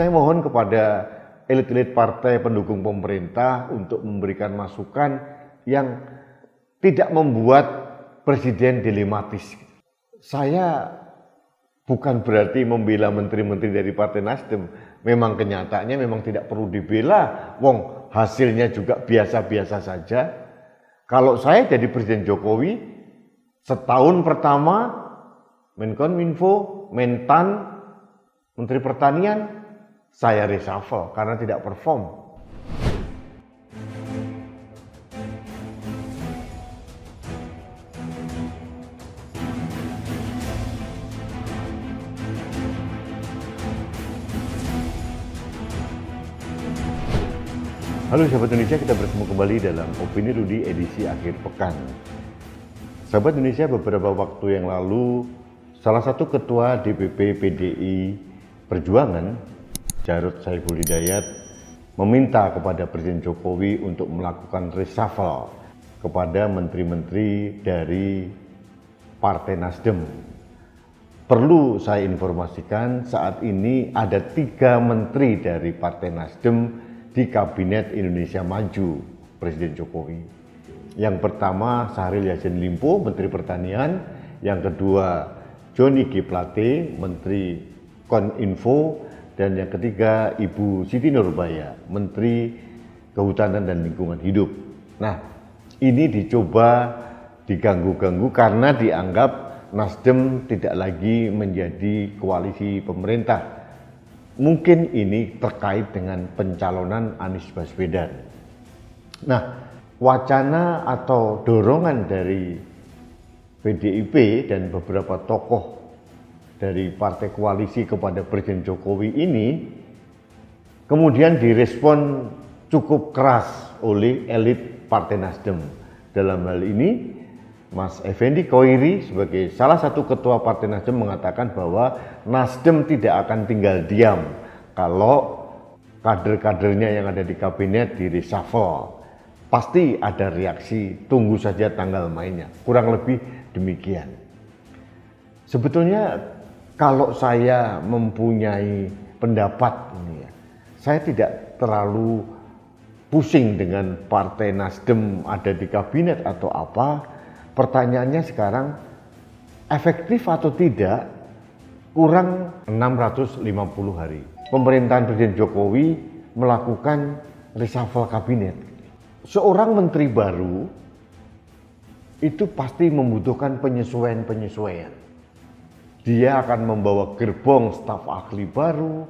Saya mohon kepada elit-elit partai pendukung pemerintah untuk memberikan masukan yang tidak membuat presiden dilematis. Saya bukan berarti membela menteri-menteri dari Partai Nasdem. Memang kenyataannya memang tidak perlu dibela, wong hasilnya juga biasa-biasa saja. Kalau saya jadi Presiden Jokowi, setahun pertama Menkominfo, Mentan, Menteri Pertanian, saya reshuffle karena tidak perform. Halo sahabat Indonesia, kita bertemu kembali dalam Opini Rudy edisi akhir pekan. Sahabat Indonesia, beberapa waktu yang lalu salah satu ketua DPP PDI Perjuangan, Jarod Saiful Hidayat, meminta kepada Presiden Jokowi untuk melakukan reshuffle kepada menteri-menteri dari Partai Nasdem. Perlu saya informasikan, saat ini ada 3 menteri dari Partai Nasdem di Kabinet Indonesia Maju Presiden Jokowi. Yang pertama Syahril Yassin Limpo, Menteri Pertanian. Yang kedua Johnny G. Plate, Menteri Kominfo. Dan yang ketiga Ibu Siti Nurbaya, Menteri Kehutanan dan Lingkungan Hidup. Nah, ini dicoba diganggu-ganggu karena dianggap Nasdem tidak lagi menjadi koalisi pemerintah. Mungkin ini terkait dengan pencalonan Anies Baswedan. Nah, wacana atau dorongan dari PDIP dan beberapa tokoh dari partai koalisi kepada Presiden Jokowi ini kemudian direspon cukup keras oleh elit Partai Nasdem. Dalam hal ini, Mas Effendi Koiri sebagai salah satu ketua Partai Nasdem mengatakan bahwa Nasdem tidak akan tinggal diam kalau kader-kadernya yang ada di kabinet di reshuffle. Pasti ada reaksi, tunggu saja tanggal mainnya. Kurang lebih demikian. Sebetulnya kalau saya mempunyai pendapat ini ya, saya tidak terlalu pusing dengan Partai Nasdem ada di kabinet atau apa. Pertanyaannya sekarang, efektif atau tidak, kurang 650 hari. Pemerintahan Presiden Jokowi melakukan reshuffle kabinet. Seorang menteri baru itu pasti membutuhkan penyesuaian-penyesuaian. Dia akan membawa gerbong staf ahli baru,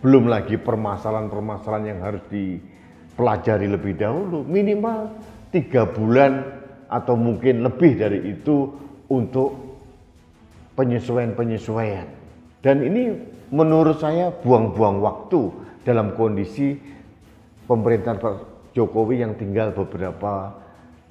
belum lagi permasalahan-permasalahan yang harus dipelajari lebih dahulu, minimal 3 bulan atau mungkin lebih dari itu untuk penyesuaian-penyesuaian. Dan ini menurut saya buang-buang waktu dalam kondisi pemerintahan Pak Jokowi yang tinggal beberapa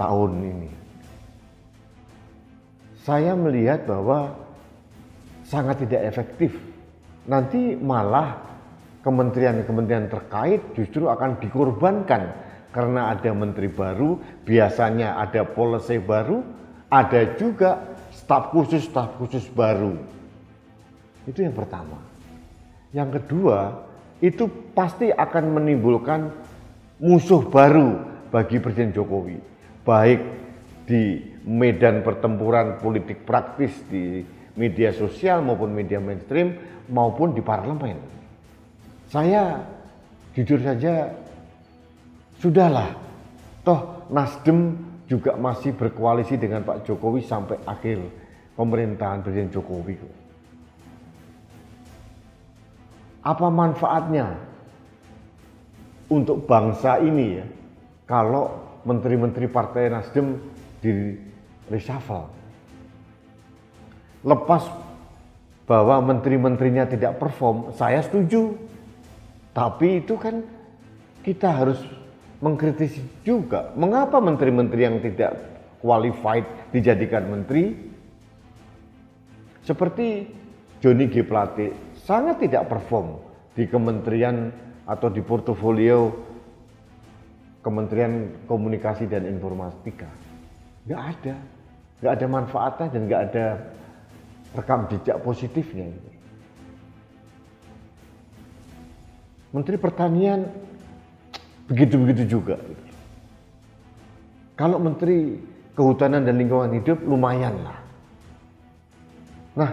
tahun ini. Saya melihat bahwa sangat tidak efektif. Nanti malah kementerian-kementerian terkait justru akan dikorbankan. Karena ada menteri baru, biasanya ada policy baru, ada juga staf khusus baru. Itu yang pertama. Yang kedua, itu pasti akan menimbulkan musuh baru bagi Presiden Jokowi. Baik di medan pertempuran politik praktis di media sosial maupun media mainstream maupun di parlemen. Saya jujur saja, sudahlah, toh Nasdem juga masih berkoalisi dengan Pak Jokowi sampai akhir pemerintahan Presiden Jokowi. Apa manfaatnya untuk bangsa ini ya, kalau menteri-menteri Partai Nasdem di reshuffle? Lepas bahwa menteri-menterinya tidak perform, saya setuju. Tapi itu kan kita harus mengkritisi juga, mengapa menteri-menteri yang tidak qualified dijadikan menteri? Seperti Johnny G. Plate sangat tidak perform di kementerian atau di portofolio Kementerian Komunikasi dan Informatika. Nggak ada manfaatnya dan nggak ada rekam jejak positifnya. Menteri Pertanian begitu-begitu juga. Kalau Menteri Kehutanan dan Lingkungan Hidup lumayan lah. Nah,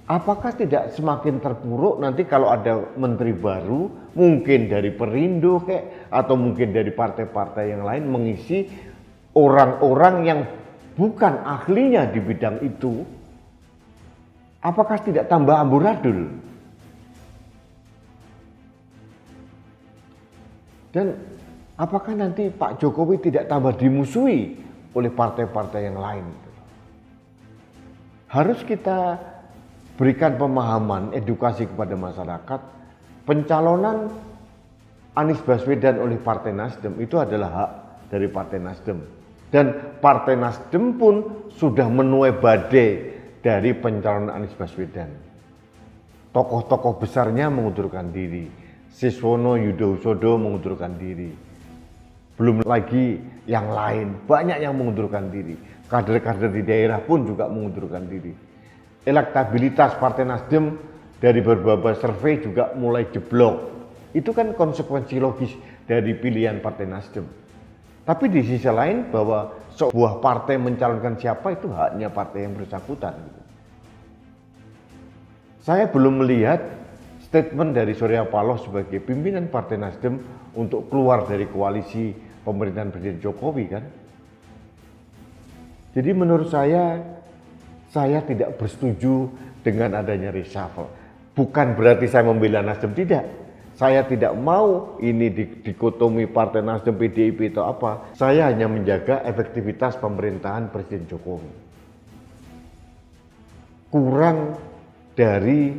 apakah tidak semakin terpuruk nanti kalau ada menteri baru, mungkin dari Perindo atau mungkin dari partai-partai yang lain mengisi orang-orang yang bukan ahlinya di bidang itu, apakah tidak tambah amburadul? Dan apakah nanti Pak Jokowi tidak tambah dimusuhi oleh partai-partai yang lain? Harus kita berikan pemahaman, edukasi kepada masyarakat. Pencalonan Anies Baswedan oleh Partai Nasdem itu adalah hak dari Partai Nasdem. Dan Partai Nasdem pun sudah menuai badai dari pencalonan Anies Baswedan. Tokoh-tokoh besarnya mengundurkan diri. Siswono Yudhoyono mengundurkan diri. Belum lagi yang lain, banyak yang mengundurkan diri. Kader-kader di daerah pun juga mengundurkan diri. Elektabilitas Partai Nasdem dari berbagai survei juga mulai jeblok. Itu kan konsekuensi logis dari pilihan Partai Nasdem. Tapi di sisi lain bahwa sebuah partai mencalonkan siapa itu haknya partai yang bersangkutan. Saya belum melihat statement dari Surya Paloh sebagai pimpinan Partai Nasdem untuk keluar dari koalisi pemerintahan Presiden Jokowi kan. Jadi menurut saya tidak bersetuju dengan adanya reshuffle. Bukan berarti saya membela Nasdem, tidak. Saya tidak mau ini dikotomi Partai Nasdem, PDIP atau apa. Saya hanya menjaga efektivitas pemerintahan Presiden Jokowi. Kurang dari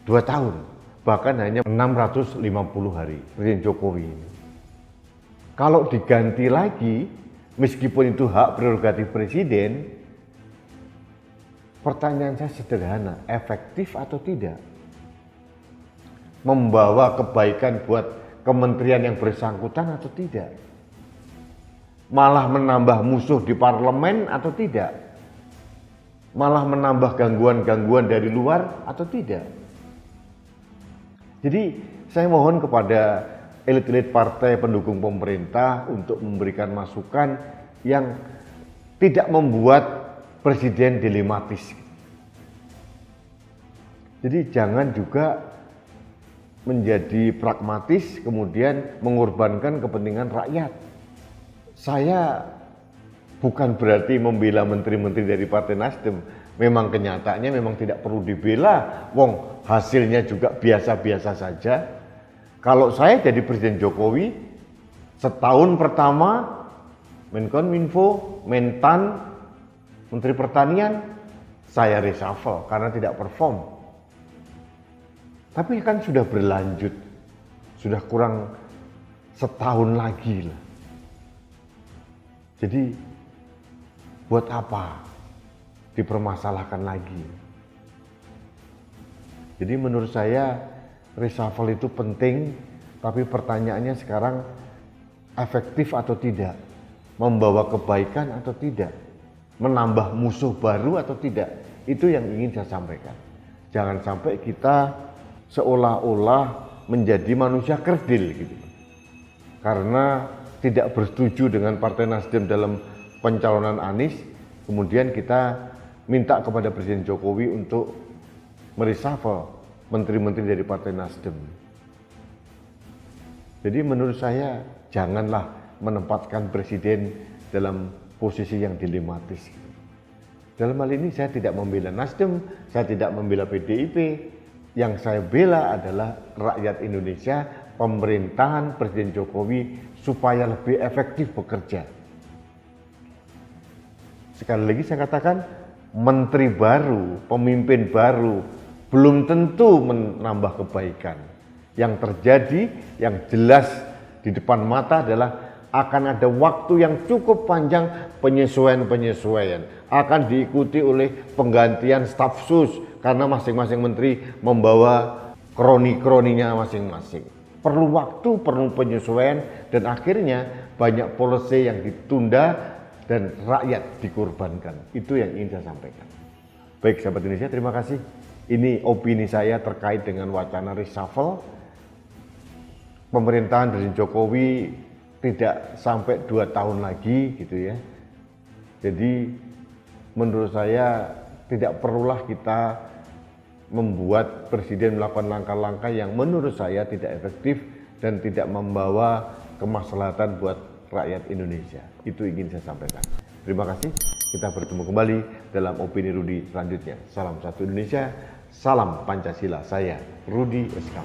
2 tahun, bahkan hanya 650 hari Presiden Jokowi ini. Kalau diganti lagi, meskipun itu hak prerogatif Presiden, pertanyaan saya sederhana, efektif atau tidak? Membawa kebaikan buat kementerian yang bersangkutan atau tidak? Malah menambah musuh di parlemen atau tidak? Malah menambah gangguan-gangguan dari luar atau tidak? Jadi saya mohon kepada elit-elit partai pendukung pemerintah untuk memberikan masukan yang tidak membuat Presiden dilematis. Jadi jangan juga menjadi pragmatis kemudian mengorbankan kepentingan rakyat. Saya bukan berarti membela menteri-menteri dari Partai Nasdem. Memang kenyataannya memang tidak perlu dibela. Wong hasilnya juga biasa-biasa saja. Kalau saya jadi Presiden Jokowi, setahun pertama Menkominfo, Mentan, Menteri Pertanian, saya reshuffle karena tidak perform. Tapi kan sudah berlanjut, sudah kurang setahun lagi lah. Jadi buat apa dipermasalahkan lagi? Jadi menurut saya reshuffle itu penting, tapi pertanyaannya sekarang efektif atau tidak? Membawa kebaikan atau tidak? Menambah musuh baru atau tidak? Itu yang ingin saya sampaikan. Jangan sampai kita seolah-olah menjadi manusia kerdil gitu. Karena tidak bersetuju dengan Partai Nasdem dalam pencalonan Anies, kemudian kita minta kepada Presiden Jokowi untuk mereshuffle menteri-menteri dari Partai Nasdem. Jadi menurut saya janganlah menempatkan Presiden dalam posisi yang dilematis. Dalam hal ini saya tidak membela Nasdem, saya tidak membela PDIP. Yang saya bela adalah rakyat Indonesia, pemerintahan Presiden Jokowi supaya lebih efektif bekerja. Sekali lagi saya katakan, menteri baru, pemimpin baru belum tentu menambah kebaikan. Yang terjadi, yang jelas di depan mata adalah akan ada waktu yang cukup panjang penyesuaian-penyesuaian. Akan diikuti oleh penggantian staf sus karena masing-masing menteri membawa kroni-kroninya masing-masing. Perlu waktu, perlu penyesuaian, dan akhirnya banyak policy yang ditunda dan rakyat dikorbankan. Itu yang ingin saya sampaikan. Baik sahabat Indonesia, terima kasih. Ini opini saya terkait dengan wacana reshuffle. pemerintahan dari Jokowi tidak sampai 2 tahun lagi gitu ya. Jadi menurut saya tidak perlulah kita membuat presiden melakukan langkah-langkah yang menurut saya tidak efektif dan tidak membawa kemaslahatan buat rakyat Indonesia. Itu ingin saya sampaikan. Terima kasih. Kita bertemu kembali dalam Opini Rudi selanjutnya. Salam satu Indonesia, salam Pancasila. Saya Rudi SK.